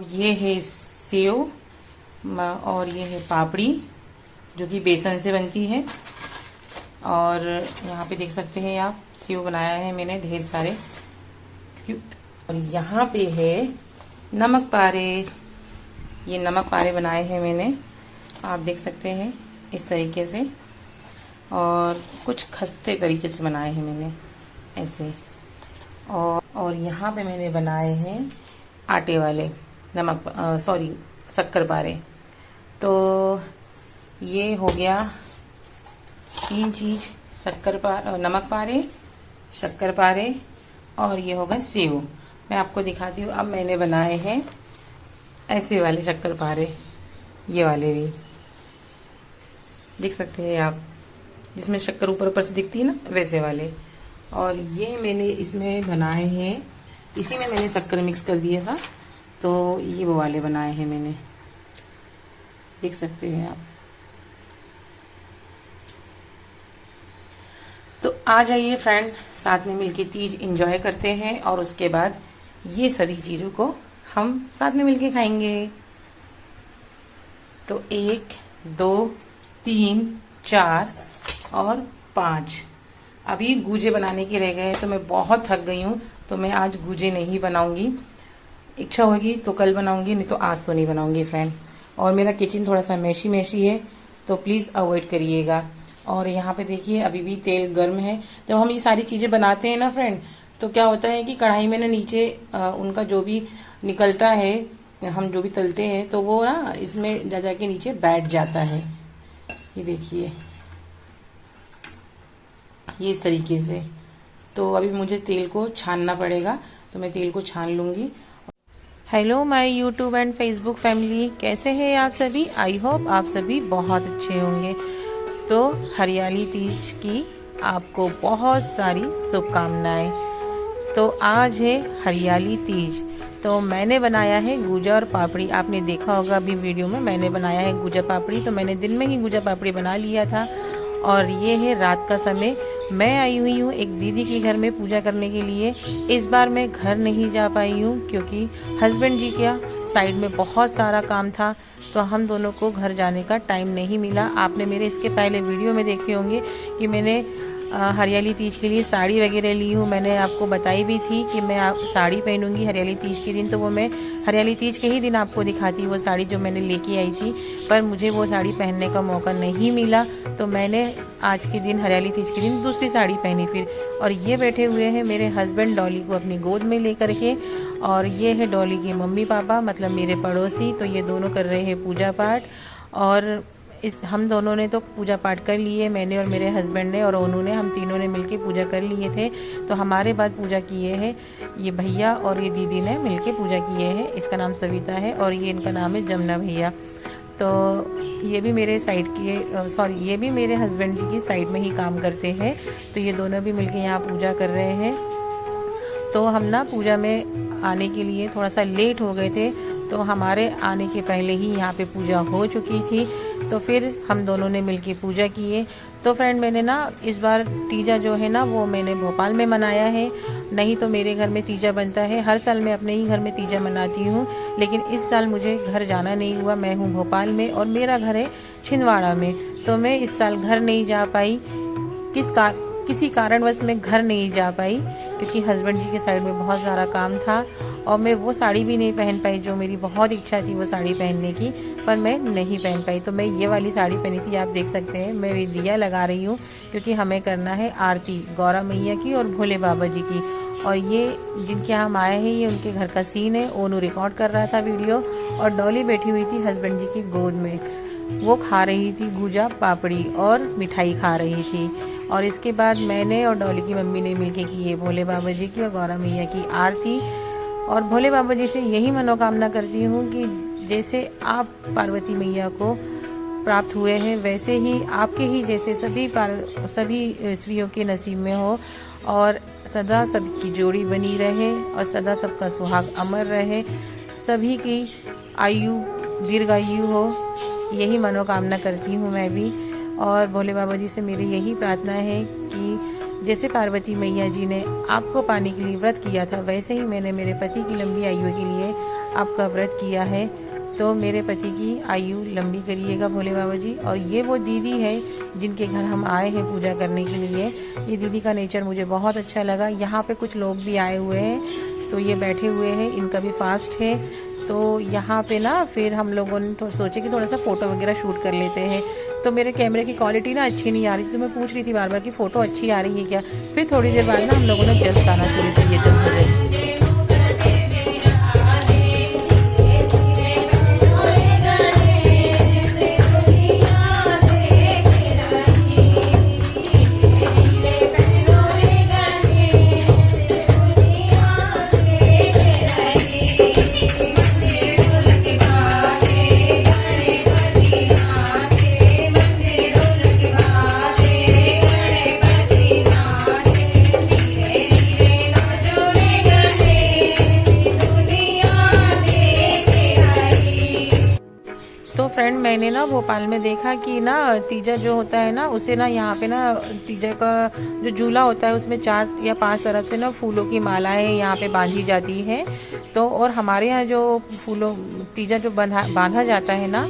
ये है सेव और ये है पापड़ी जो कि बेसन से बनती है। और यहाँ पे देख सकते हैं आप, सेव बनाया है मैंने ढेर सारे। और यहाँ पे है नमक पारे। ये नमक पारे बनाए हैं मैंने, आप देख सकते हैं इस तरीके से। और कुछ खस्ते तरीके से बनाए हैं मैंने ऐसे। और यहाँ पे मैंने बनाए हैं आटे वाले शक्कर पारे। तो ये हो गया 3 चीज़, नमक पारे, शक्कर पारे और ये होगा सेव। मैं आपको दिखाती हूँ। अब मैंने बनाए हैं ऐसे वाले शक्कर पारे, ये वाले भी देख सकते हैं आप, जिसमें शक्कर ऊपर ऊपर से दिखती है ना, वैसे वाले। और ये मैंने इसमें बनाए हैं, इसी में मैंने शक्कर मिक्स कर दिया था, तो ये वो वाले बनाए हैं मैंने, देख सकते हैं आप। तो आ जाइए फ्रेंड, साथ में मिलके तीज एंजॉय करते हैं और उसके बाद ये सभी चीज़ों को हम साथ में मिलके खाएंगे। तो 1 2 3 4 और 5। अभी गूजे बनाने के रह गए, तो मैं बहुत थक गई हूँ, तो मैं आज गूजे नहीं बनाऊंगी। इच्छा होगी तो कल बनाऊंगी, नहीं तो आज तो नहीं बनाऊंगी फ्रेंड। और मेरा किचन थोड़ा सा मैशी है, तो प्लीज़ अवॉइड करिएगा। और यहाँ पे देखिए अभी भी तेल गर्म है। जब हम ये सारी चीज़ें बनाते हैं ना फ्रेंड, तो क्या होता है कि कढ़ाई में ना नीचे उनका जो भी निकलता है, हम जो भी तलते हैं, तो वो ना इसमें जा जाके नीचे बैठ जाता है। ये देखिए, ये इस तरीके से। तो अभी मुझे तेल को छानना पड़ेगा, तो मैं तेल को छान लूँगी। Hello my YouTube and Facebook family, कैसे हैं आप सभी? आई होप आप सभी बहुत अच्छे होंगे। तो हरियाली तीज की आपको बहुत सारी शुभकामनाएं। तो आज है हरियाली तीज, तो मैंने बनाया है गूजा और पापड़ी। आपने देखा होगा अभी वीडियो में, मैंने बनाया है गूजा पापड़ी। तो मैंने दिन में ही गूजा पापड़ी बना लिया था। और ये है रात का समय, मैं आई हुई हूँ एक दीदी के घर में पूजा करने के लिए। इस बार मैं घर नहीं जा पाई हूँ क्योंकि हस्बैंड जी का साइड में बहुत सारा काम था, तो हम दोनों को घर जाने का टाइम नहीं मिला। आपने मेरे इसके पहले वीडियो में देखे होंगे कि मैंने हरियाली तीज के लिए साड़ी वगैरह ली हूँ। मैंने आपको बताई भी थी कि मैं साड़ी पहनूंगी हरियाली तीज के दिन, तो वो मैं हरियाली तीज के ही दिन आपको दिखाती वो साड़ी जो मैंने लेके आई थी। पर मुझे वो साड़ी पहनने का मौका नहीं मिला, तो मैंने आज के दिन हरियाली तीज के दिन दूसरी साड़ी पहनी फिर। और ये बैठे हुए हैं मेरे हस्बैंड डॉली को अपनी गोद में लेकर के, और ये है डॉली के मम्मी पापा, मतलब मेरे पड़ोसी। तो ये दोनों कर रहे हैं पूजा पाठ। और हम दोनों ने तो पूजा पाठ कर लिए, मैंने और मेरे हस्बैंड ने, और उन्होंने, हम तीनों ने मिलके पूजा कर लिए थे। तो हमारे बाद पूजा किए हैं ये भैया और ये दीदी ने मिलके पूजा किए हैं। इसका नाम सविता है और ये इनका नाम है जमुना भैया। तो ये भी मेरे साइड की ये भी मेरे हस्बैंड जी की साइड में ही काम करते हैं। तो ये दोनों भी मिलके यहाँ पूजा कर रहे हैं। तो हम ना पूजा में आने के लिए थोड़ा सा लेट हो गए थे, तो हमारे आने के पहले ही यहाँ पे पूजा हो चुकी थी। तो फिर हम दोनों ने मिलके पूजा किए। तो फ्रेंड, मैंने ना इस बार तीजा जो है ना, वो मैंने भोपाल में मनाया है। नहीं तो मेरे घर में तीजा बनता है, हर साल मैं अपने ही घर में तीजा मनाती हूँ, लेकिन इस साल मुझे घर जाना नहीं हुआ। मैं हूँ भोपाल में और मेरा घर है छिंदवाड़ा में, तो मैं इस साल घर नहीं जा पाई। किसी कारणवश मैं घर नहीं जा पाई क्योंकि हस्बैंड जी के साइड में बहुत सारा काम था, और मैं वो साड़ी भी नहीं पहन पाई जो मेरी बहुत इच्छा थी वो साड़ी पहनने की, पर मैं नहीं पहन पाई। तो मैं ये वाली साड़ी पहनी थी, आप देख सकते हैं। मैं भी दिया लगा रही हूँ क्योंकि हमें करना है आरती गौरा मैया की और भोले बाबा जी की। और ये जिनके यहाँ हम आए हैं, ये उनके घर का सीन है। ओनू रिकॉर्ड कर रहा था वीडियो, और डॉली बैठी हुई थी हस्बैंड जी की गोद में, वो खा रही थी गूजा पापड़ी और मिठाई खा रही थी। और इसके बाद मैंने और डॉली की मम्मी ने मिलके की है भोले बाबा जी की और गौरा मैया की आरती। और भोले बाबा जी से यही मनोकामना करती हूँ कि जैसे आप पार्वती मैया को प्राप्त हुए हैं, वैसे ही आपके ही जैसे सभी स्त्रियों के नसीब में हो, और सदा सबकी जोड़ी बनी रहे, और सदा सबका सुहाग अमर रहे, सभी की आयु दीर्घायु हो, यही मनोकामना करती हूँ मैं भी। और भोले बाबा जी से मेरी यही प्रार्थना है कि जैसे पार्वती मैया जी ने आपको पाने के लिए व्रत किया था, वैसे ही मैंने मेरे पति की लंबी आयु के लिए आपका व्रत किया है तो मेरे पति की आयु लंबी करिएगा भोले बाबा जी। और ये वो दीदी है जिनके घर हम आए हैं पूजा करने के लिए। ये दीदी का नेचर मुझे बहुत अच्छा लगा। यहाँ पे कुछ लोग भी आए हुए हैं तो ये बैठे हुए हैं, इनका भी फास्ट है। तो यहाँ पे ना फिर हम लोगों ने तो सोचे कि थोड़ा सा फ़ोटो वगैरह शूट कर लेते हैं। तो मेरे कैमरे की क्वालिटी ना अच्छी नहीं आ रही थी, तो मैं पूछ रही थी बार बार कि फ़ोटो अच्छी आ रही है क्या। फिर थोड़ी देर बाद ना हम लोगों ने जस्ट गाना शुरू किए 10 बजे। तो फ्रेंड मैंने ना भोपाल में देखा कि ना तीजा जो होता है ना उसे ना यहाँ पे ना तीजा का जो झूला होता है उसमें 4 या 5 तरफ से ना फूलों की मालाएं यहाँ पे बांधी जाती है। तो और हमारे यहाँ जो फूलों तीजा जो बांधा जाता है ना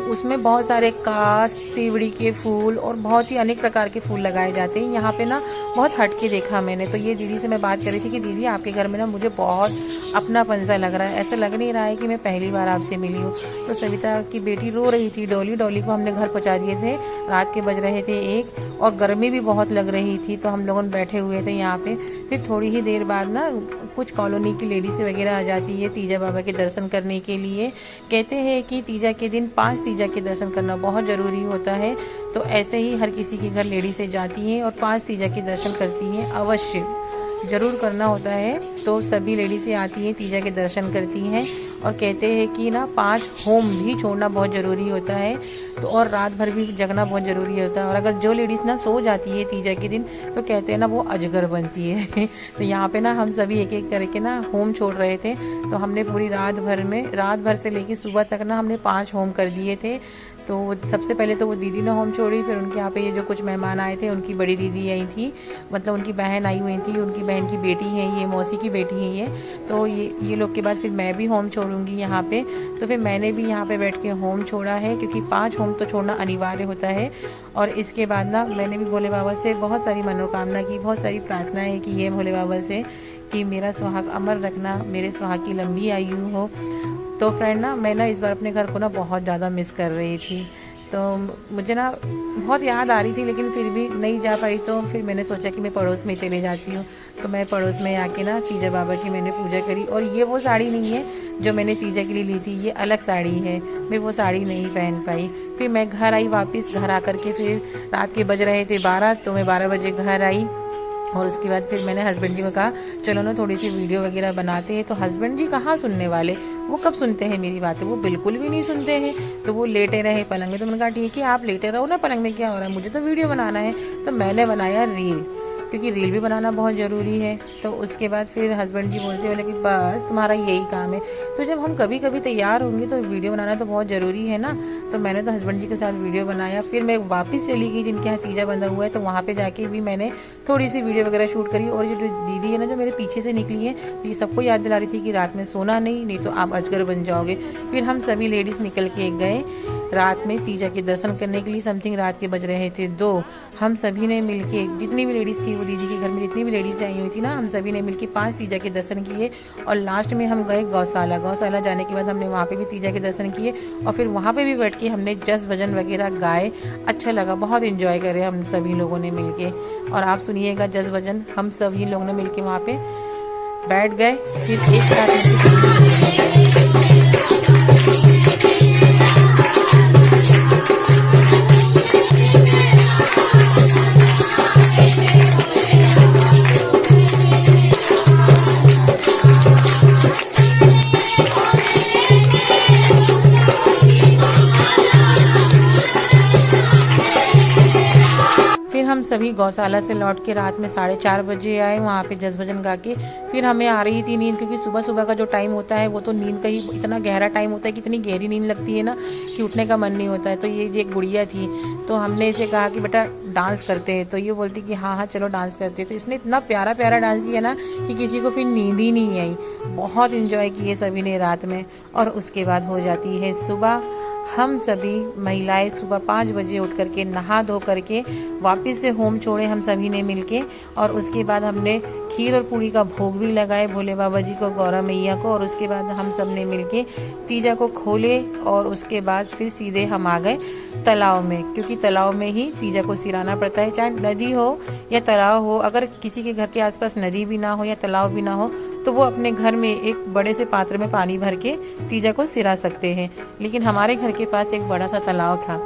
उसमें बहुत सारे कास तीवड़ी के फूल और बहुत ही अनेक प्रकार के फूल लगाए जाते हैं। यहाँ पे ना बहुत हटके देखा मैंने। तो ये दीदी से मैं बात कर रही थी कि दीदी आपके घर में ना मुझे बहुत अपनापन सा लग रहा है, ऐसा लग नहीं रहा है कि मैं पहली बार आपसे मिली हूँ। तो सविता की बेटी रो रही थी, डॉली को हमने घर पहुँचा दिए थे। रात के बज रहे थे 1 और गर्मी भी बहुत लग रही थी। तो हम लोगों बैठे हुए थे यहाँ पे। फिर थोड़ी ही देर बाद ना कुछ कॉलोनी की लेडीज वगैरह आ जाती है तीजा बाबा के दर्शन करने के लिए। कहते हैं कि तीजा के दिन 5 तीजा के दर्शन करना बहुत ज़रूरी होता है। तो ऐसे ही हर किसी के घर लेडीज़ें जाती हैं और 5 तीजा के दर्शन करती हैं, अवश्य ज़रूर करना होता है। तो सभी लेडीज़ें आती हैं, तीजा के दर्शन करती हैं और कहते हैं कि ना 5 होम भी छोड़ना बहुत ज़रूरी होता है। तो और रात भर भी जगना बहुत ज़रूरी होता है। और अगर जो लेडीज़ ना सो जाती है तीजा के दिन तो कहते हैं ना वो अजगर बनती है। तो यहाँ पे ना हम सभी एक एक करके ना होम छोड़ रहे थे। तो हमने पूरी रात भर से लेकर सुबह तक ना हमने 5 होम कर दिए थे। तो सबसे पहले तो वो दीदी ने होम छोड़ी, फिर उनके यहाँ पे ये जो कुछ मेहमान आए थे उनकी बड़ी दीदी आई थी, मतलब उनकी बहन आई हुई थी, उनकी बहन की बेटी है ये, मौसी की बेटी है ये। तो ये लोग के बाद फिर मैं भी होम छोड़ूंगी यहाँ पे। तो फिर मैंने भी यहाँ पे बैठ के होम छोड़ा है क्योंकि 5 होम तो छोड़ना अनिवार्य होता है। और इसके बाद ना मैंने भी भोले बाबा से बहुत सारी मनोकामना की, बहुत सारी प्रार्थनाएँ की है भोले बाबा से कि मेरा सुहाग अमर रखना, मेरे सुहाग की लंबी आयु हो। तो फ्रेंड ना मैं ना इस बार अपने घर को ना बहुत ज़्यादा मिस कर रही थी। तो मुझे ना बहुत याद आ रही थी लेकिन फिर भी नहीं जा पाई। तो फिर मैंने सोचा कि मैं पड़ोस में चले जाती हूँ। तो मैं पड़ोस में आके ना तीजा बाबा की मैंने पूजा करी। और ये वो साड़ी नहीं है जो मैंने तीजा के लिए ली थी, ये अलग साड़ी है, मैं वो साड़ी नहीं पहन पाई। फिर मैं घर आई वापस, घर आकर के फिर रात के बज रहे थे 12, तो मैं 12 बजे घर आई। और उसके बाद फिर मैंने हस्बैंड जी को कहा चलो ना थोड़ी सी वीडियो वगैरह बनाते हैं। तो हस्बैंड जी कहाँ सुनने वाले, वो कब सुनते हैं मेरी बातें, वो बिल्कुल भी नहीं सुनते हैं। तो वो लेटे रहे पलंग में। तो मैंने कहा ठीक है आप लेटे रहो ना पलंग में, क्या हो रहा है, मुझे तो वीडियो बनाना है। तो मैंने बनाया रील, क्योंकि रील भी बनाना बहुत ज़रूरी है। तो उसके बाद फिर हस्बैंड जी बोलते बोले कि बस तुम्हारा यही काम है। तो जब हम कभी कभी तैयार होंगे तो वीडियो बनाना तो बहुत ज़रूरी है ना। तो मैंने तो हस्बैंड जी के साथ वीडियो बनाया। फिर मैं वापस चली गई जिनके यहाँ तीजा बंधा हुआ है, तो वहाँ पे जाके भी मैंने थोड़ी सी वीडियो वगैरह शूट करी। और ये जो दीदी है ना जो मेरे पीछे से निकली है, तो ये सबको याद दिला रही थी कि रात में सोना नहीं तो आप अजगर बन जाओगे। फिर हम सभी लेडीज़ निकल के गए रात में तीजा के दर्शन करने के लिए। समथिंग रात के बज रहे थे 2। हम सभी ने मिलके, जितनी भी लेडीज़ थी वो दीदी के घर में जितनी भी लेडीज़ आई हुई थी ना, हम सभी ने मिलके 5 तीजा के दर्शन किए। और लास्ट में हम गए गौशाला जाने के बाद हमने वहाँ पे भी तीजा के दर्शन किए। और फिर वहाँ पे भी बैठ के हमने जस भजन वगैरह गाए, अच्छा लगा, बहुत इन्जॉय करे हम सभी लोगों ने मिलके। और आप सुनिएगा जस भजन, हम सभी लोगों ने मिलके वहाँ पे बैठ गए। फिर एक साथ सभी गौशाला से लौट के रात में 4:30 बजे आए, वहाँ पे जस भजन गा के फिर हमें आ रही थी नींद, क्योंकि सुबह सुबह का जो टाइम होता है वो तो नींद का ही इतना गहरा टाइम होता है कि इतनी गहरी नींद लगती है ना कि उठने का मन नहीं होता है। तो ये एक गुड़िया थी, तो हमने इसे कहा कि बेटा डांस करते हैं, तो ये बोलती कि हाँ हाँ चलो डांस करते हैं। तो इसने इतना प्यारा प्यारा डांस किया ना कि किसी को फिर नींद ही नहीं आई। बहुत इन्जॉय किए सभी ने रात में। और उसके बाद हो जाती है सुबह। हम सभी महिलाएं सुबह 5 बजे उठ करके नहा धो करके वापस से होम छोड़े हम सभी ने मिलके। और उसके बाद हमने खीर और पूड़ी का भोग भी लगाए भोले बाबा जी को, गौरा मैया को। और उसके बाद हम सब ने मिलके तीजा को खोले और उसके बाद फिर सीधे हम आ गए तालाब में, क्योंकि तालाब में ही तीजा को सिराना पड़ता है, चाहे नदी हो या तालाब हो। अगर किसी के घर के आसपास नदी भी ना हो या तालाब भी ना हो तो वो अपने घर में एक बड़े से पात्र में पानी भर के तीजा को सिरा सकते हैं। लेकिन हमारे घर के पास एक बड़ा सा तालाब था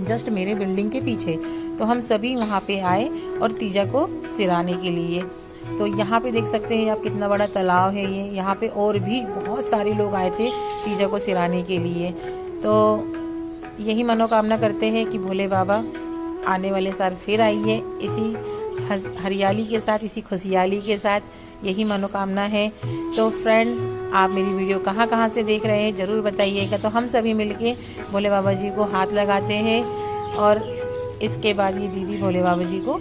जस्ट मेरे बिल्डिंग के पीछे, तो हम सभी वहाँ पे आए और तीजा को सिराने के लिए। तो यहाँ पे देख सकते हैं आप कितना बड़ा तालाब है ये। यहाँ पे और भी बहुत सारे लोग आए थे तीजा को सिराने के लिए। तो यही मनोकामना करते हैं कि भोले बाबा आने वाले साल फिर आइए इसी हरियाली के साथ, इसी खुशहाली के साथ, यही मनोकामना है। तो फ्रेंड, आप मेरी वीडियो कहाँ कहाँ से देख रहे हैं ज़रूर बताइएगा। तो हम सभी मिलके भोले बाबा जी को हाथ लगाते हैं और इसके बाद ये दीदी भोले बाबा जी को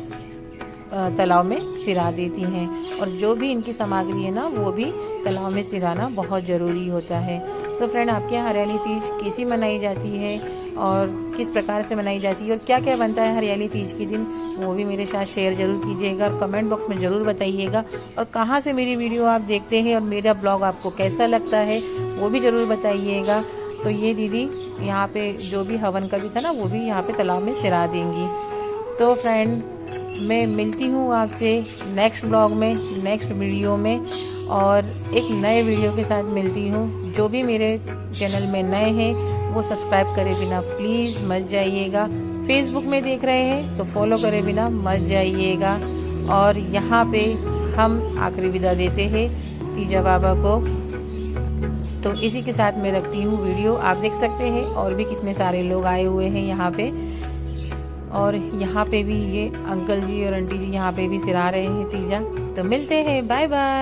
तालाब में सिरा देती हैं। और जो भी इनकी सामग्री है ना वो भी तालाब में सिराना बहुत ज़रूरी होता है। तो फ्रेंड, आपके यहाँ हरियाली तीज कैसी मनाई जाती है और किस प्रकार से मनाई जाती है और क्या क्या बनता है हरियाली तीज के दिन, वो भी मेरे साथ शेयर ज़रूर कीजिएगा और कमेंट बॉक्स में ज़रूर बताइएगा। और कहाँ से मेरी वीडियो आप देखते हैं और मेरा ब्लॉग आपको कैसा लगता है वो भी ज़रूर बताइएगा। तो ये दीदी यहाँ पे जो भी हवन का भी था ना वो भी यहाँ पे तालाब में सिरा देंगी। तो फ्रेंड, मैं मिलती हूँ आपसे नेक्स्ट ब्लॉग में, नेक्स्ट वीडियो में, और एक नए वीडियो के साथ मिलती हूँ। जो भी मेरे चैनल में नए हैं वो सब्सक्राइब करे बिना प्लीज़ मत जाइएगा। फेसबुक में देख रहे हैं तो फॉलो करे बिना मत जाइएगा। और यहाँ पे हम आखिरी विदा देते हैं तीजा बाबा को। तो इसी के साथ मैं रखती हूँ वीडियो। आप देख सकते हैं और भी कितने सारे लोग आए हुए हैं यहाँ पे। और यहाँ पे भी ये अंकल जी और आंटी जी यहाँ पे भी सिरा रहे हैं तीजा। तो मिलते हैं, बाय बाय।